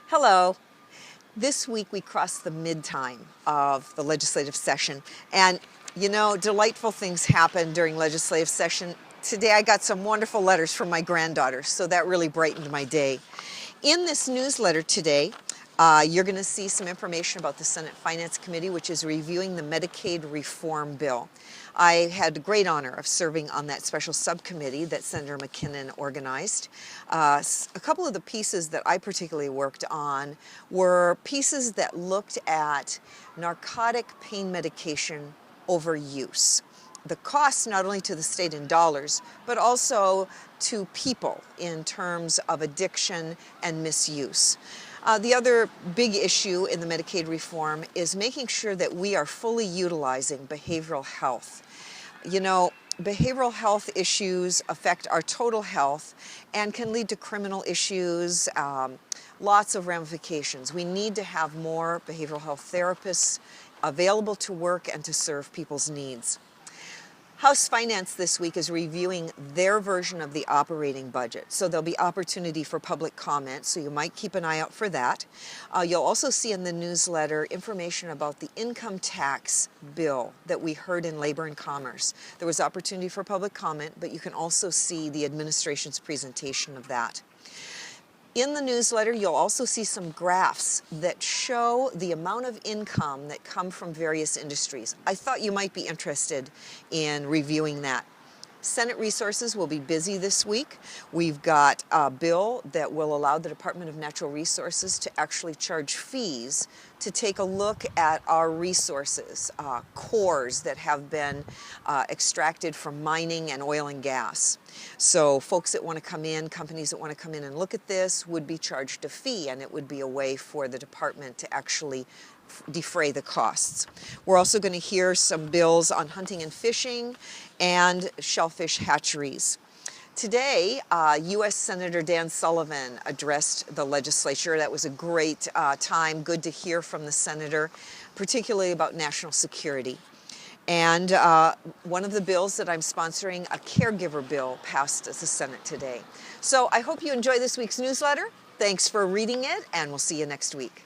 Hello. This week we crossed the mid-time of the legislative session, and delightful things happen during legislative session. Today I got some wonderful letters from my granddaughters, so that really brightened my day. In this newsletter today, you're going to see some information about the Senate Finance Committee, which is reviewing the Medicaid reform bill. I had the great honor of serving on that special subcommittee that Senator McKinnon organized. A couple of the pieces that I particularly worked on were pieces that looked at narcotic pain medication overuse. The cost not only to the state in dollars, but also to people in terms of addiction and misuse. The other big issue in the Medicaid reform is making sure that we are fully utilizing behavioral health. Behavioral health issues affect our total health and can lead to criminal issues, lots of ramifications. We need to have more behavioral health therapists available to work and to serve people's needs. House Finance this week is reviewing their version of the operating budget, so there'll be opportunity for public comment, so you might keep an eye out for that. You'll also see in the newsletter information about the income tax bill that we heard in Labor and Commerce. There was opportunity for public comment, but you can also see the administration's presentation of that. In the newsletter, you'll also see some graphs that show the amount of income that come from various industries. I thought you might be interested in reviewing that. Senate resources will be busy this week. We've got a bill that will allow the Department of Natural Resources to actually charge fees to take a look at our resources, cores that have been extracted from mining and oil and gas. So folks that want to come in, companies that want to come in and look at this would be charged a fee, and it would be a way for the department to actually defray the costs. We're also going to hear some bills on hunting and fishing and shellfish hatcheries. Today, U.S. Senator Dan Sullivan addressed the legislature. That was a great time. Good to hear from the senator, particularly about national security. And one of the bills that I'm sponsoring, a caregiver bill, passed the Senate today. So I hope you enjoy this week's newsletter. Thanks for reading it, and we'll see you next week.